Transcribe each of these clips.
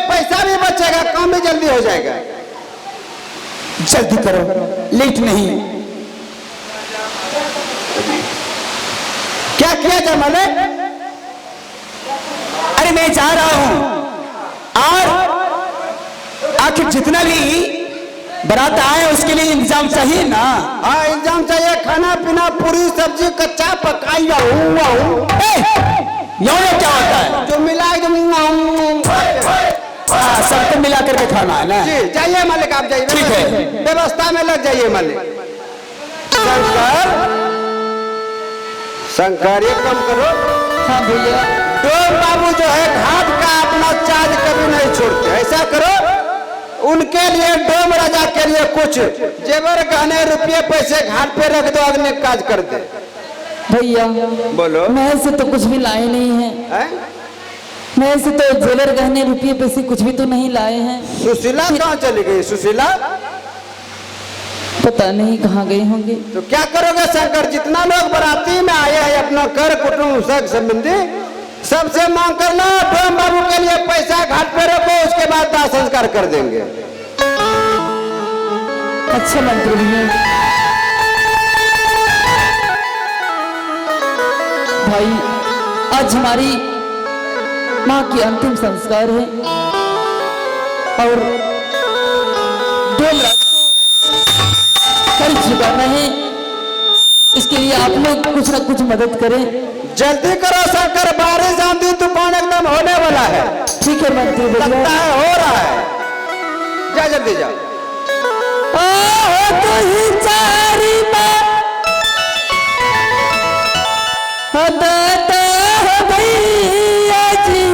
पैसा भी बचेगा, काम भी जल्दी हो जाएगा। जल्दी करो, लेट नहीं। क्या किया जाए मालिक? अरे मैं जा रहा हूं, और आखिर जितना भी बारात आए उसके लिए इंतजाम चाहिए ना। हाँ, इंतजाम चाहिए, खाना पीना, पूरी सब्जी कच्चा पकाई हुआ। क्या होता है? जो मिला एकदम सबको मिला करके खाना है ना। जी जाइए मालिक, आप जाइए, ठीक है, व्यवस्था में लग जाइए मालिक। शंकर, शंकर ये काम करो। हाँ भैया। डोम बाबू जो है घाट का अपना चार्ज कभी नहीं छोड़ते। ऐसा करो, उनके लिए, डोम राजा के लिए कुछ जेवर गहने रुपये पैसे घाट पे रख दो, अग्नि काज कर दे। भैया बोलो। मैं से तो कुछ भी लाए नहीं है, मैं से तो जेवर गहने रुपये पैसे कुछ भी तो नहीं लाए हैं। सुशीला कहाँ चली गई? सुशीला पता नहीं कहाँ गए होंगे। तो क्या करोगे शंकर? जितना लोग बाराती में आए हैं, अपना कर कुटुंब सग संबंधी सबसे मांग कर लो। डोम बाबू के लिए पैसा घाट पे रखो, उसके बाद दाह संस्कार कर देंगे। अच्छा मंत्री भैया। भाई आज हमारी माँ की अंतिम संस्कार है और डोम राज कल चुकाना है, इसके लिए आप लोग कुछ ना कुछ मदद करें। जल्दी करो शंकर, बारिश आंधी तूफान एकदम होने वाला है। ठीक है मंत्री भैया। लगता है हो रहा है, जा जल्दी जा। तो ही चारी भैया जी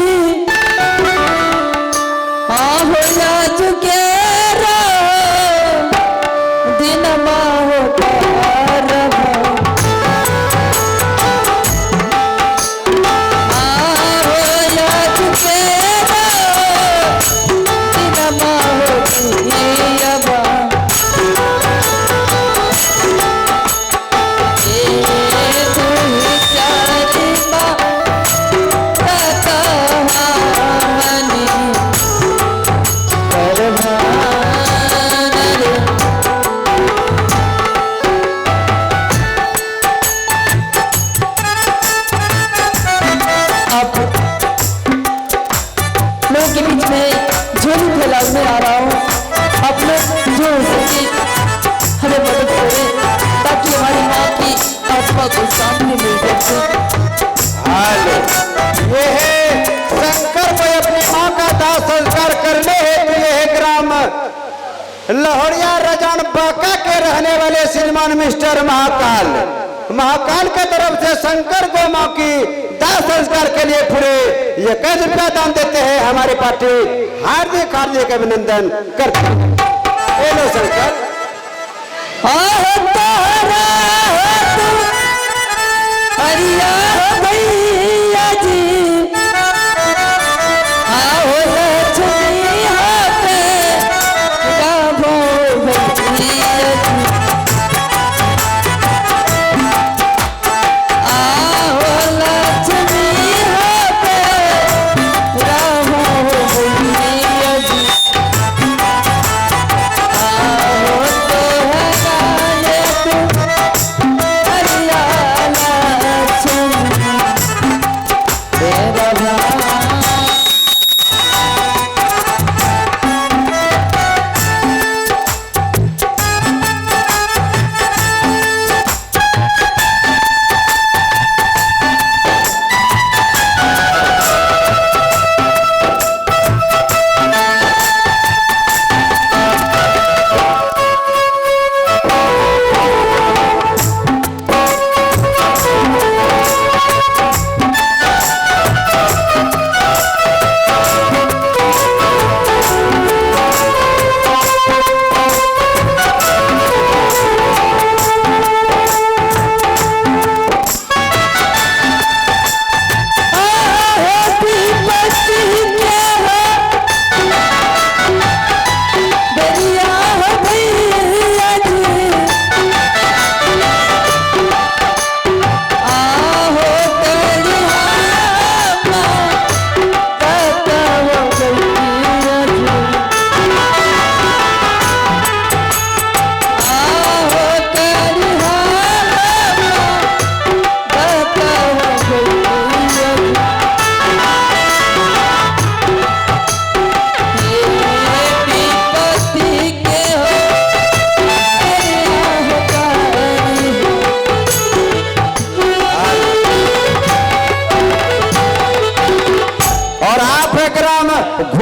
हो जा चुके दिन हो जा चुके को सामने मिल सकते। हालो, ये है शंकर को अपनी माँ का दाह संस्कार करने हेतु यह ग्राम लहरिया रजान बांका के रहने वाले श्रीमान मिस्टर महाकाल के तरफ से शंकर को माँ की दाह संस्कार के लिए पूरे 21 रुपया दान देते हैं। हमारी पार्टी हार्दिक हार्दिक अभिनंदन करती है। लो शंकर। भैया जी आओ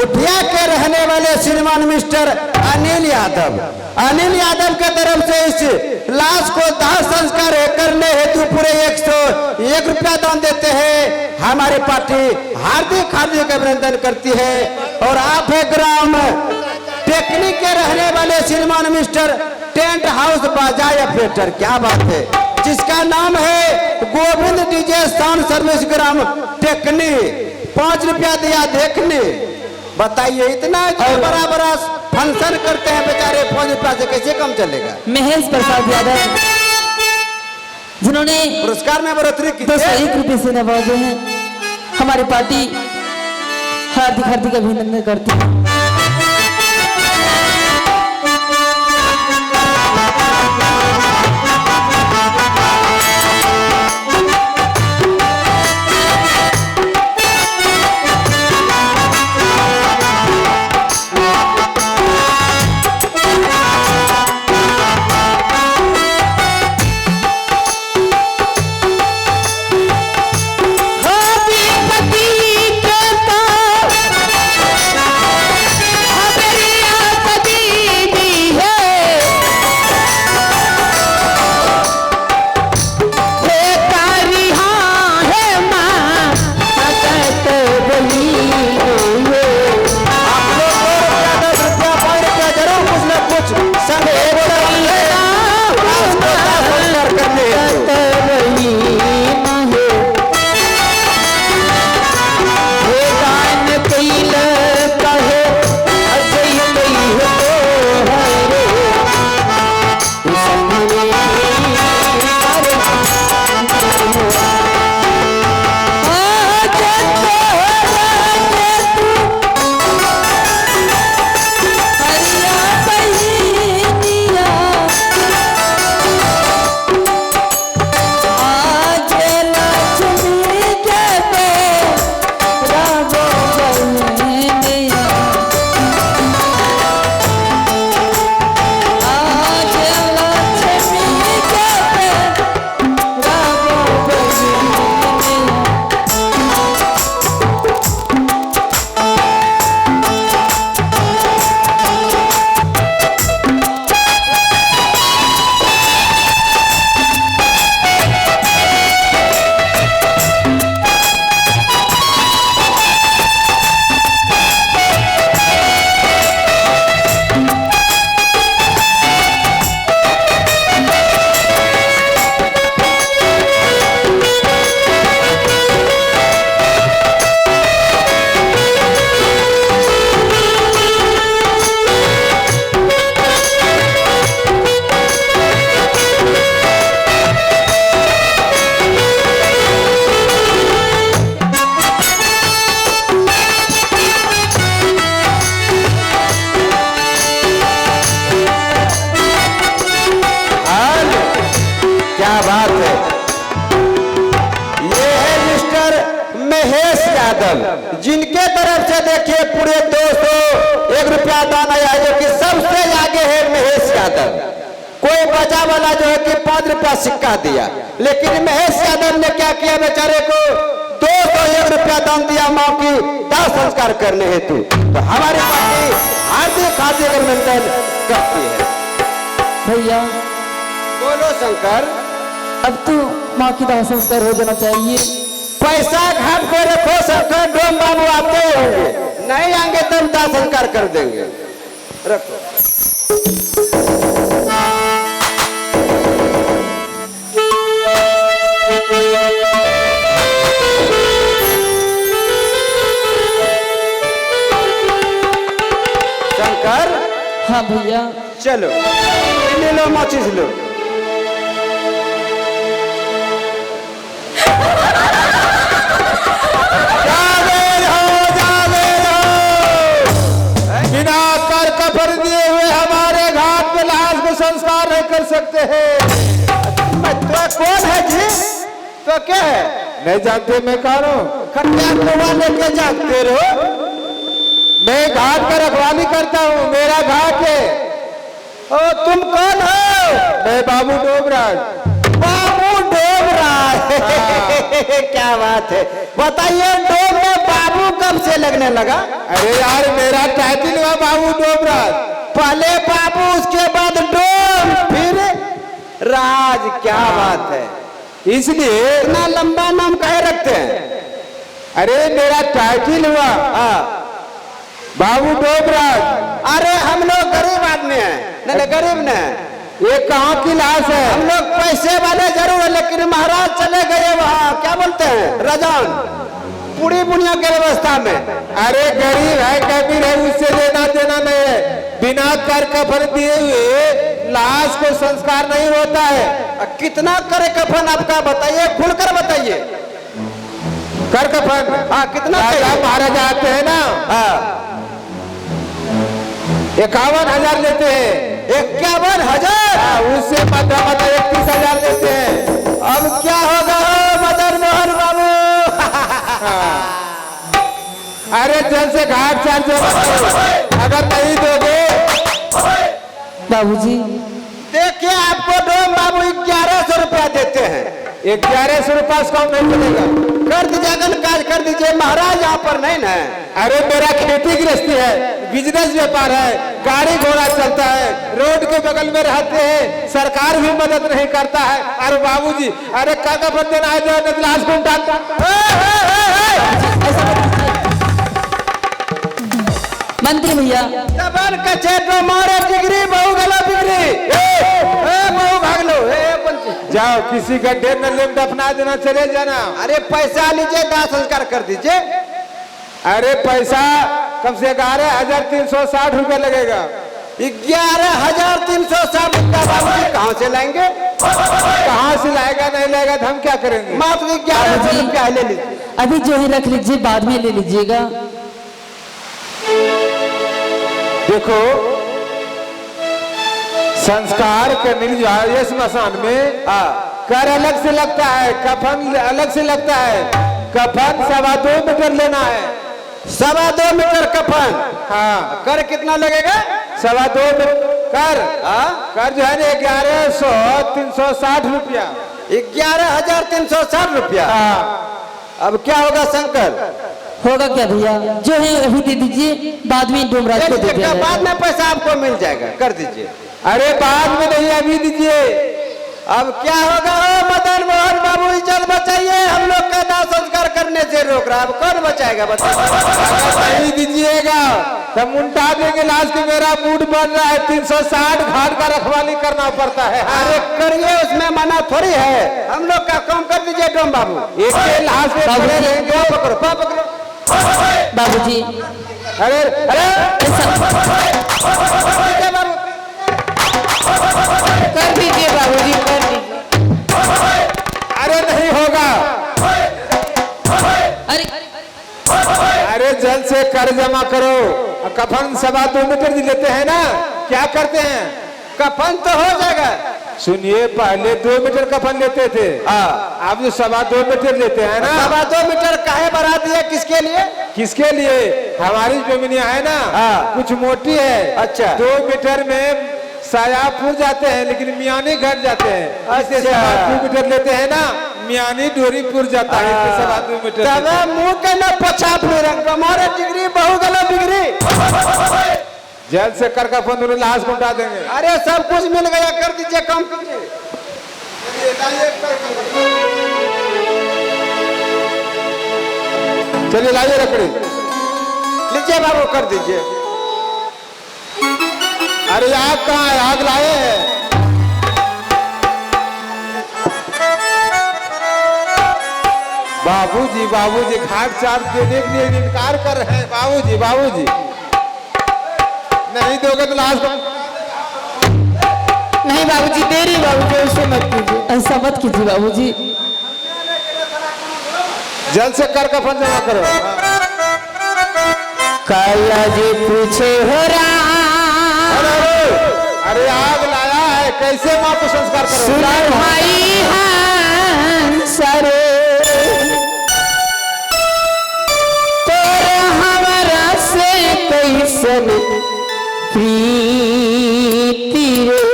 भुटिया के रहने वाले श्रीमान मिस्टर अनिल यादव, अनिल यादव के तरफ से इस लाश को दाह संस्कार करने हेतु पूरे 101 रुपया दान देते हैं। हमारी पार्टी हार्दिक हार्दिक अभिनंदन करती है। और आप है ग्राम टेक्निक के रहने वाले श्रीमान मिस्टर टेंट हाउस बाजार ऑपरेटर, क्या बात है, जिसका नाम है गोविंद डीजे साउंड सर्विस ग्राम टेक्नी, 5 रुपया दिया देखने। बताइए इतना जो बड़ा बड़ा फंक्शन करते हैं बेचारे, 5 रुपया से कैसे कम चलेगा। महेश प्रसाद यादव जिन्होंने पुरस्कार में बढ़ोतरी की 201 रुपये से नवाजे हैं, हमारी पार्टी हार्दिक हार्दिक अभिनंदन करती है। क्या बात है। ये है मिस्टर महेश यादव, जिनके तरफ से देखिए पूरे 201 रुपया दान आया, जो कि सबसे आगे है महेश यादव। कोई बचा वाला जो है कि 5 रुपया सिक्का दिया, लेकिन महेश यादव ने क्या किया, बेचारे को 201 रुपया दान दिया माँ की दाह संस्कार करने हेतु। तो हमारी पार्टी हार्दिक हार्दिक अभिनंदन करती है। भैया बोलो शंकर, अब तो माँ की दाह संस्कार हो जाना चाहिए। पैसा घाट पे रखो शंकर, डोम बाबू आते होंगे, नहीं आएंगे तब दाह संस्कार कर देंगे। रखो। शंकर, हाँ भैया चलो ले लो, माचिस लो। बिना कर कफन दिए हुए हमारे घाट पे लाश को संस्कार नहीं कर सकते हैं। तो कौन है जी? तो क्या है? नहीं जानते, मैं कौन हूँ? खटिया कुआं लेके जाते रहो। मैं घाट का रखवाली करता हूँ, मेरा घाट है। ओ तुम कौन हो? मैं बाबू डोबराज। बाबू डोबराज, क्या बात है। बताइए डोब में बाबू कब से लगने लगा? अरे यार मेरा टाइटल हुआ बाबू डोमराज। पहले बाबू उसके बाद डोम फिर राज। क्या बात है, इसलिए इतना लंबा नाम काहे रखते हैं? अरे मेरा टाइटल हुआ बाबू डोमराज। अरे हम लोग गरीब आदमी हैं, नहीं गरीब नहीं, ये कहाँ की लाश है? हम लोग पैसे वाले जरूर है, लेकिन महाराज चले गए वहाँ क्या बोलते हैं रजान, पूरी बुनिया के व्यवस्था में। अरे गरीब है कबीर है, उससे लेना देना नहीं है। बिना कर कफन दिए हुए लाश को संस्कार नहीं होता है। कितना करे कफन आपका बताइए, खुलकर बताइए। कर कफन हाँ कितना राजा महाराजा आते हैं ना, हाँ 51,000 लेते हैं। 51,000? उससे माता 31,000 लेते हैं। अब क्या होगा मदन मोहन बाबू? अरे जल से घाट चार्ज अगर नहीं दोगे। बाबूजी देखिए आपको डोम बाबू 1100 रुपया देते हैं। 1100 रुपया से कम नहीं चलेगा। कर दीजिए, अगल काज कर दीजिए, महाराज यहाँ पर नहीं ना। अरे मेरा खेती गृहस्थी है, बिजनेस व्यापार है, गाड़ी घोड़ा चलता है, रोड के बगल में रहते हैं, सरकार भी मदद नहीं करता है। अरे बाबूजी अरे काका बंदे ना जाए लाश को उठाता। मंत्री भैया जबान का छेटो मारे डिग्री बहु गला बिगड़ी। बहु भाग लो जाओ किसी का ढेर न ले दफना देना, चले जाना। अरे पैसा लीजिए, दाह संस्कार कर दीजिए। अरे पैसा कम से 11,360 रुपया लगेगा। 11,360 रुपया बाबूजी कहाँ से लाएंगे? कहाँ से लाएगा नहीं लाएगा तो हम क्या करेंगे? मात्र 1100 रुपया ले लीजिए। अभी जो है रख लीजिए, बाद में ले लीजिएगा। देखो संस्कार करने के स्मशान में कर अलग से लगता है, कफन अलग से लगता है। कफन 2.25 मीटर लेना है। 2.25 मीटर कफन? हाँ। कर कितना लगेगा? 2.25 मीटर कर। कर जो है ना 11,360 रुपया। 11,360 रुपया। अब क्या होगा शंकर? होगा क्या भैया, जो है अभी दे दीजिए, बाद में डोमराज को दे दिया बाद में पैसा आपको मिल जाएगा, कर दीजिए। अरे बाद में नहीं, अभी दीजिए। अब क्या होगा मदन मोहन बाबू, इज्जत बचाइए, हम लोग का दाह संस्कार करने से रोक रहा है, अब कौन बचाएगा बताइए? नहीं दीजिएगा तो उल्टा देंगे लाश के। मेरा मूड बन रहा है, 360 घाट का रखवाली करना पड़ता है। अरे करिए, उसमें मना थोड़ी है, हम लोग का काम कर दीजिए डोम बाबू। एक लाश में खड़े रहेंगे। पकड़ो बाबूजी। अरे अरे कर दीजिए बाबूजी, कर दीजिए। अरे नहीं होगा। अरे अरे जल्द से कर जमा करो। कफन 2.25 मीटर लेते हैं ना, क्या करते हैं? कफन तो हो जाएगा। सुनिए पहले 2 मीटर कफन लेते थे, अब जो 2.25 मीटर लेते हैं ना। 2.25 मीटर काहे बढ़ा दिए, किसके लिए? किसके लिए? हमारी जमीनियां है ना, कुछ मोटी है। अच्छा। 2 मीटर में सायापुर जाते हैं, लेकिन मियानी घट जाते हैं। अच्छा। 2 मीटर लेते हैं ना, मियानी डोरीपुर जाता है। 2.25 मीटर तब मुंह के न पछाप रंग हमारे डिग्री बहु गला बिगड़ी। जल्द से कर कफन लाश को उठा देंगे। अरे सब कुछ मिल गया, कर दीजिए, काम कीजिए। चलिए लाइए लकड़ी। लीजिए बाबू, कर दीजिए। अरे आग कहाँ है? आग लाए हैं। बाबूजी बाबूजी घाट चार्ज देने के लिए इनकार कर रहे हैं। बाबूजी बाबूजी नहीं दोगे तो लाश को। नहीं बाबूजी, देरी बाबूजी, ऐसे मत कीजिए, ऐसा मत कीजिए बाबूजी। जल्द से कर कफन जमा करो। काला जी पूछे हो रहा। अरे आग लाया है, कैसे माँ को संस्कार करो? भाई सरे तो हमारा से कैसन प्रीति रे,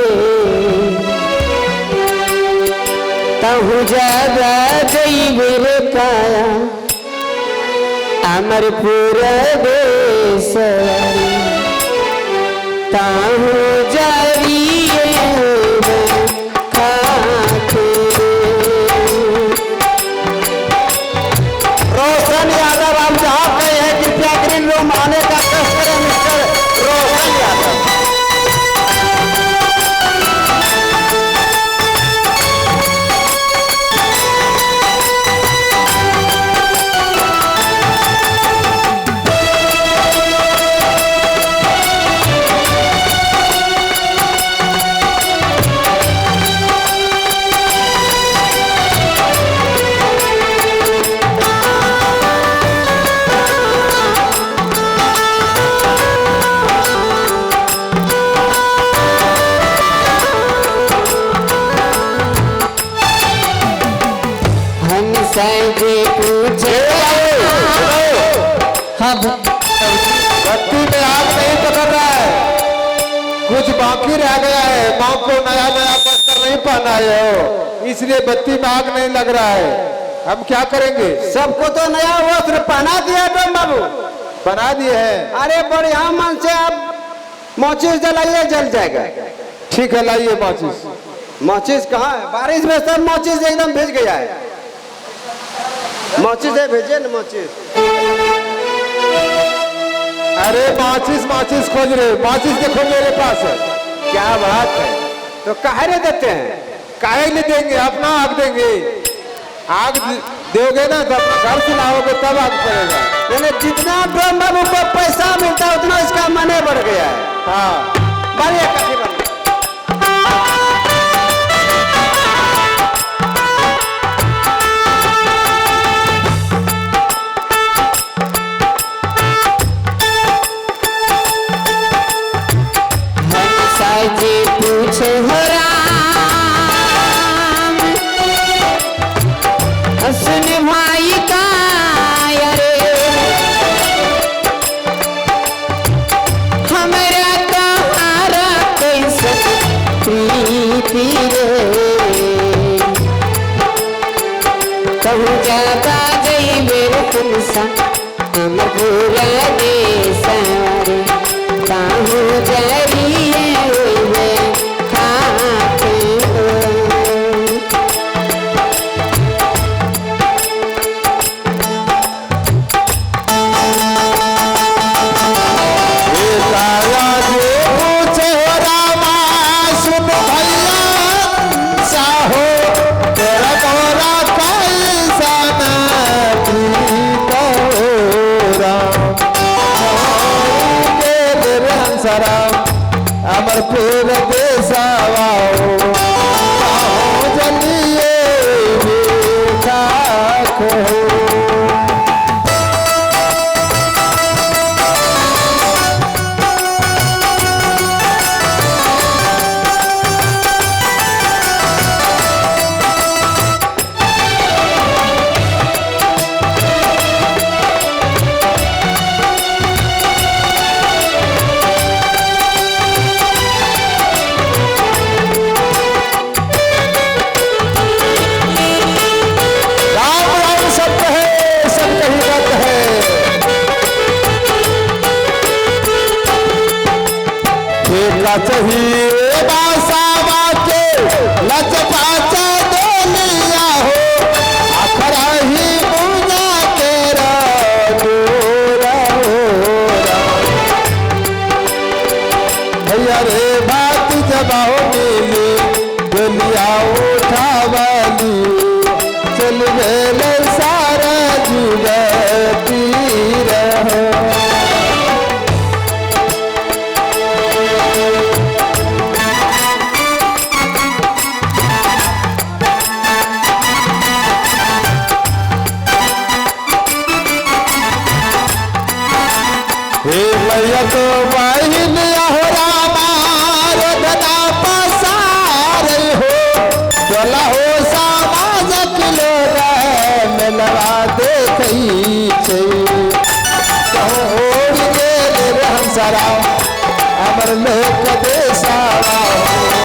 तहु ज्यादा गई मेरे काया अमरपुर देश ताहू जरिए रोशन यादव आप जहाँ पे हैं कृपया ग्रीन रूम आने का कष्ट करें मिस्टर रोशन यादव। हाँ बत्ती में आग नहीं पकड़ रहा है, कुछ बाकी रह गया है। माँ को नया नया वस्त्र नहीं पहना है, इसलिए बत्ती में आग नहीं लग रहा है। हम क्या करेंगे? सबको तो नया वस्त्र पहना दिया डोम बाबू, बना दिए हैं। अरे बढ़िया मन से आप माचिस जलाइए, जल जाएगा। ठीक है, लाइए माचिस। माचिस कहाँ है? बारिश में सब माचिस एकदम भीज गया है। माचिस है, भेजिए ना माचिस। अरे माचिस माचिस खोज रहे, माचिस देखो मेरे पास है। क्या बात है, तो काहे नहीं देते हैं? काहे नहीं देंगे, अपना आग देंगे। आग दोगे ना तो अपना घर से लाओगे तब आग पड़ेगा। यानी जितना डोम बाबू को पैसा मिलता है उतना इसका मने बढ़ गया है। हाँ, बढ़िया काफी बढ़िया। जी पूछे हो राम सुन भाई का अरे हमरा तुम्हारा कैसे प्रीति रे कहूँ ज्यादा जइबे तुमसा हम पूरा देश रे ताहू जरिए अमरपुर देशवा जलिए चाहिए बासावा के लचपाचा दुनिया हो अखरा ही मुना तेरा गोरा भैया रे बात जबाओ मिली दुनिया उठा वाली चल गए सारा जुगती रहो। तो बहिन हो रामार धना पसार हो बोला हो समाज किलो मिलवा देखी हम सरा अमर लो